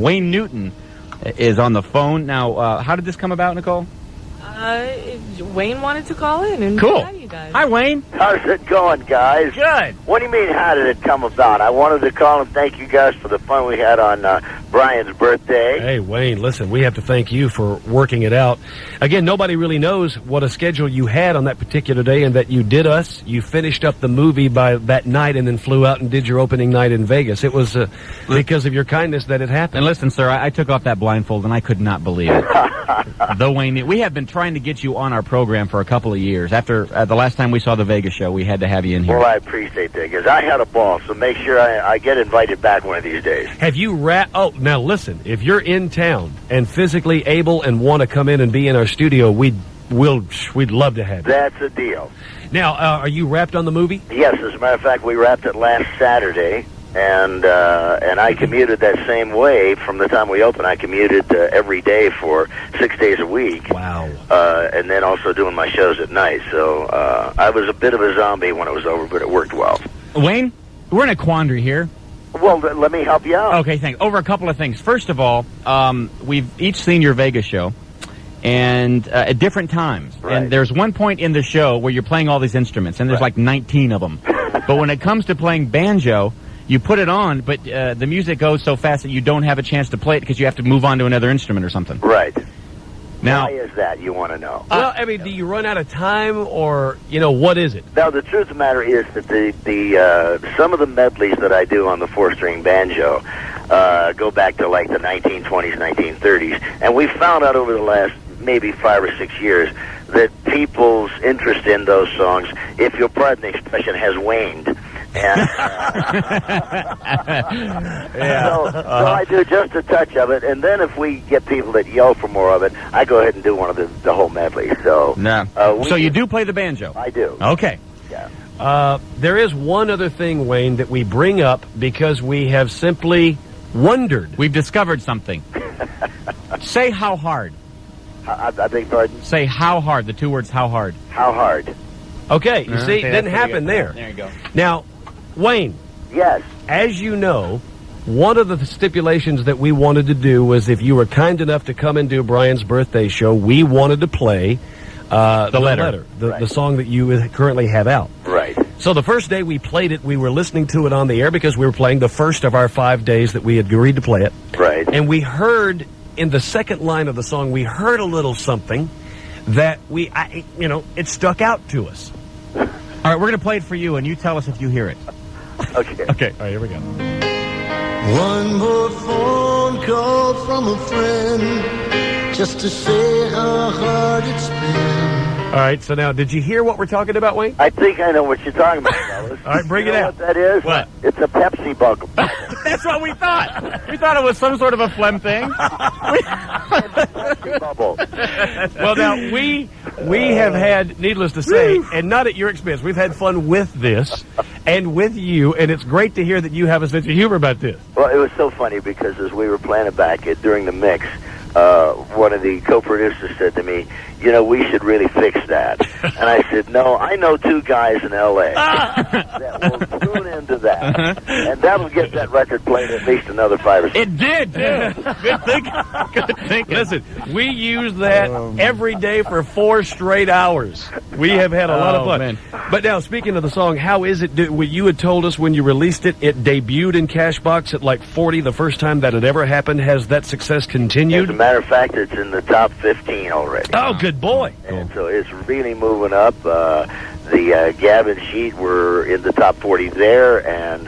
Wayne Newton is on the phone. Now, how did this come about, Nicole? Wayne wanted to call in and cool. hi, you guys. Hi, Wayne. How's it going, guys? Good. What do you mean, how did it come about? I wanted to call and thank you guys for the fun we had on Brian's birthday. Hey, Wayne, listen, we have to thank you for working it out. Again, nobody really knows what a schedule you had on that particular day and that you did us. You finished up the movie by that night and then flew out and did your opening night in Vegas. It was because of your kindness that it happened. And listen, sir, I took off that blindfold and I could not believe it. The Wayne, we have been trying to get you on our program for a couple of years. After the last time we saw the Vegas show, we had to have you in here. Well, I appreciate that, because I had a ball, so make sure I get invited back one of these days. Have you Oh, now listen, if you're in town and physically able and want to come in and be in our studio, we'd love to have you. That's a deal. Now, are you wrapped on the movie? Yes, as a matter of fact, we wrapped it last Saturday, and I commuted that same way from the time we opened. I commuted every day for 6 days a week. Wow. And then also doing my shows at night. So I was a bit of a zombie when it was over, but it worked well. Wayne, we're in a quandary here. Well, let me help you out. Okay, thanks. Over a couple of things. First of all, we've each seen your Vegas show, and at different times. Right. And there's one point in the show where you're playing all these instruments, and there's like 19 of them. But when it comes to playing banjo, you put it on, but the music goes so fast that you don't have a chance to play it because you have to move on to another instrument or something. Right. Now, why is that, you want to know? Well, I mean, do you run out of time, or, what is it? Now, the truth of the matter is that the some of the medleys that I do on the four-string banjo go back to, like, the 1920s, 1930s. And we found out over the last maybe 5 or 6 years that people's interest in those songs, if you'll pardon the expression, has waned. And, so I do just a touch of it, and then if we get people that yell for more of it, I go ahead and do one of the whole medley. So, so you do play the banjo? I do. Okay. Yeah. There is one other thing, Wayne, that we bring up because we have simply wondered. We've discovered something. Say how hard. I beg pardon? Say how hard. The two words, how hard. How hard? Okay, you see, it didn't happen there. There you go. Now, Wayne. Yes. As you know, one of the stipulations that we wanted to do was if you were kind enough to come and do Brian's birthday show, we wanted to play the letter, the song that you currently have out. Right. So the first day we played it, we were listening to it on the air because we were playing the first of our 5 days that we had agreed to play it. Right. And we heard, in the second line of the song, we heard a little something that it stuck out to us. All right, we're going to play it for you, and you tell us if you hear it. Okay. Okay, all right, here we go. One more phone call from a friend just to say how hard it's been. All right, so now, did you hear what we're talking about, Wayne? I think I know what you're talking about, fellas. All right, bring you it know out. What that is? What? It's a Pepsi bug. That's what we thought. We thought it was some sort of a phlegm thing. Pepsi bubble. Well, now, we have had, needless to say, and not at your expense, we've had fun with this and with you, and it's great to hear that you have a sense of humor about this. Well, it was so funny because as we were playing it back during the mix, one of the co-producers said to me, we should really fix that. And I said, no, I know 2 guys in L.A. that will tune into that. And that'll get that record played at least another 5 or 6. It did, too. Good thinking. Good thinking. Listen, we use that every day for 4 straight hours. We have had a lot of fun. Man. But now, speaking of the song, how is it? You had told us when you released it, it debuted in Cashbox at like 40 the first time that had ever happened. Has that success continued? As a matter of fact, it's in the top 15 already. Oh, good boy. And so it's really moving up. The Gavin Sheet were in the top 40 there, and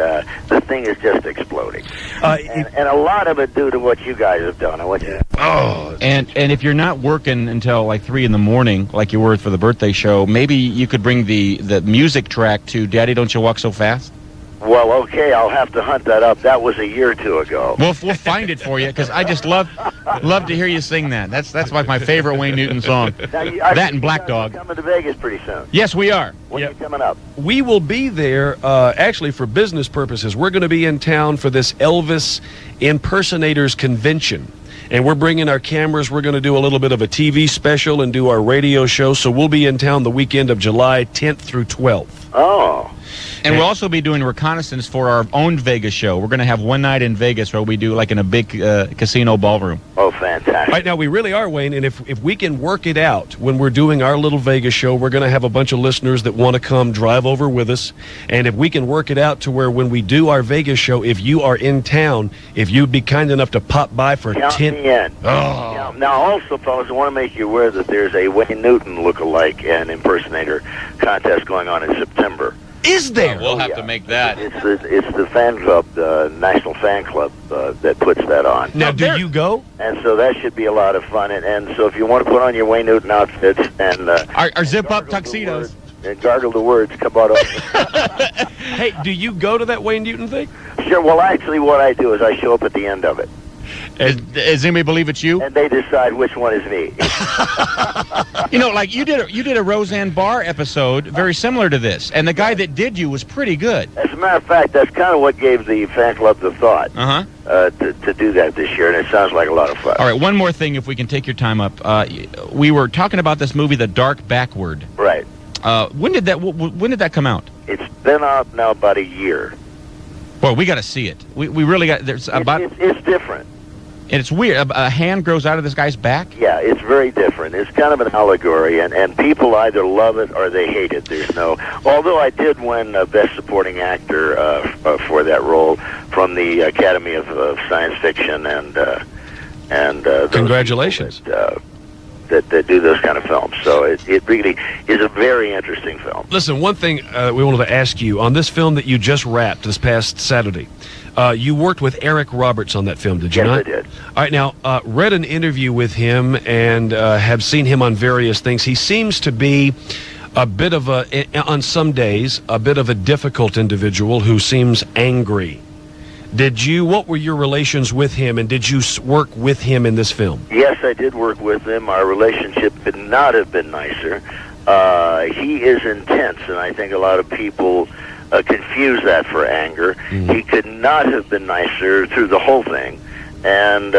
the thing is just exploding. And a lot of it due to what you guys have done. I want you. And if you're not working until like 3 in the morning, like you were for the birthday show, maybe you could bring the music track to "Daddy, Don't You Walk So Fast." Well, okay, I'll have to hunt that up. That was a year or 2 ago. We'll find it for you because I just love to hear you sing that. That's like my favorite Wayne Newton song. Now, That and Black Dog. Coming to Vegas pretty soon. Yes, we are. When are you coming up? We will be there, actually, for business purposes. We're going to be in town for this Elvis Impersonators Convention. And we're bringing our cameras. We're going to do a little bit of a TV special and do our radio show. So we'll be in town the weekend of July 10th through 12th. Oh. And we'll also be doing reconnaissance for our own Vegas show. We're going to have one night in Vegas where we do like in a big casino ballroom. Oh, fantastic. Right now, we really are, Wayne, and if we can work it out when we're doing our little Vegas show, we're going to have a bunch of listeners that want to come drive over with us. And if we can work it out to where when we do our Vegas show, if you are in town, if you'd be kind enough to pop by for Count 10... me in. Oh. Now, also, fellas, I want to make you aware that there's a Wayne Newton look-alike and impersonator contest going on in September. Is there? We'll have to make that. It's the fan club, National Fan Club, that puts that on. Now, do you go? And so that should be a lot of fun. And so if you want to put on your Wayne Newton outfits and Our zip-up tuxedos. And gargle the words, come on over. Hey, do you go to that Wayne Newton thing? Sure. Well, actually, what I do is I show up at the end of it, Does anybody believe it's you? and they decide which one is me. You know, like you did a Roseanne Barr episode very similar to this, and the guy that did you was pretty good. As a matter of fact, that's kind of what gave the fan club the thought to do that this year, and it sounds like a lot of fun. All right, one more thing, if we can take your time up. We were talking about this movie, The Dark Backward. Right. When did that come out? It's been out now about a year. Well, we got to see it. We really got. There's about. It's different. And it's weird. A hand grows out of this guy's back. Yeah, it's very different. It's kind of an allegory, and people either love it or they hate it. There's no. Although I did win Best Supporting Actor for that role from the Academy of Science Fiction and those Congratulations. people that do those kind of films. So it really is a very interesting film. Listen, one thing we wanted to ask you, on this film that you just wrapped this past Saturday, you worked with Eric Roberts on that film, did you not? Yes, I did. All right, now, read an interview with him and have seen him on various things. He seems to be a bit of on some days, a bit of a difficult individual who seems angry. What were your relations with him, and did you work with him in this film? Yes, I did work with him. Our relationship could not have been nicer. He is intense, and I think a lot of people confuse that for anger. He could not have been nicer through the whole thing. And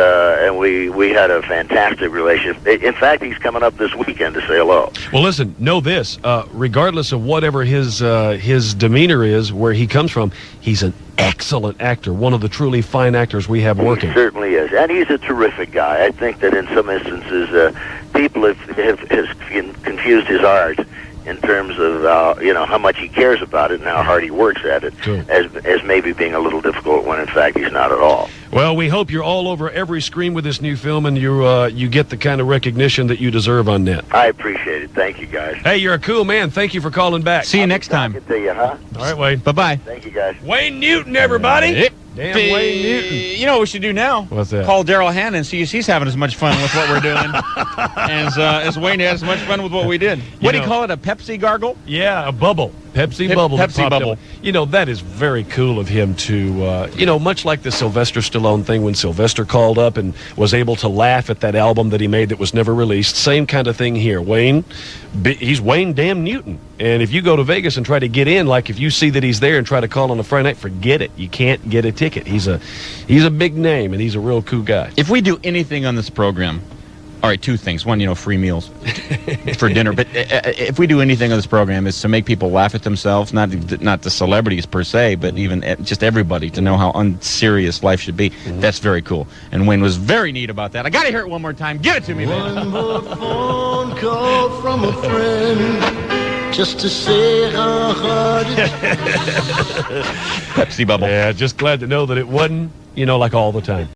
we had a fantastic relationship. In fact, he's coming up this weekend to say hello. Well, listen, know this. Regardless of whatever his demeanor is, where he comes from, he's an excellent actor, one of the truly fine actors we have working. He certainly is. And he's a terrific guy. I think that in some instances, people have confused his art in terms of how much he cares about it and how hard he works at it, Cool. as maybe being a little difficult when in fact he's not at all. Well, we hope you're all over every screen with this new film, and you get the kind of recognition that you deserve on net. I appreciate it. Thank you, guys. Hey, you're a cool man. Thank you for calling back. See you next time. Good to you, huh? All right, Wayne. Bye-bye. Thank you, guys. Wayne Newton, everybody. Damn Wayne Newton. You know what we should do now? What's that? Call Daryl Hannah and see if he's having as much fun with what we're doing as Wayne has as much fun with what we did. What do you call it? A Pepsi gargle? Yeah, a bubble. Pepsi bubble. that Pepsi popped bubble. up. You know, that is very cool of him to, much like the Sylvester Stallone thing when Sylvester called up and was able to laugh at that album that he made that was never released. Same kind of thing here. Wayne, he's Wayne damn Newton. And if you go to Vegas and try to get in, like if you see that he's there and try to call on a Friday night, forget it. You can't get a ticket. He's a big name, and he's a real cool guy. If we do anything on this program, all right, two things. One, free meals for dinner. But if we do anything on this program, is to make people laugh at themselves, not the celebrities per se, but even just everybody, to know how unserious life should be. That's very cool. And Wayne was very neat about that. I got to hear it one more time. Give it to me, man. One more phone call from a friend, just to say how hard it's Pepsi bubble. Yeah, just glad to know that it wasn't, like all the time.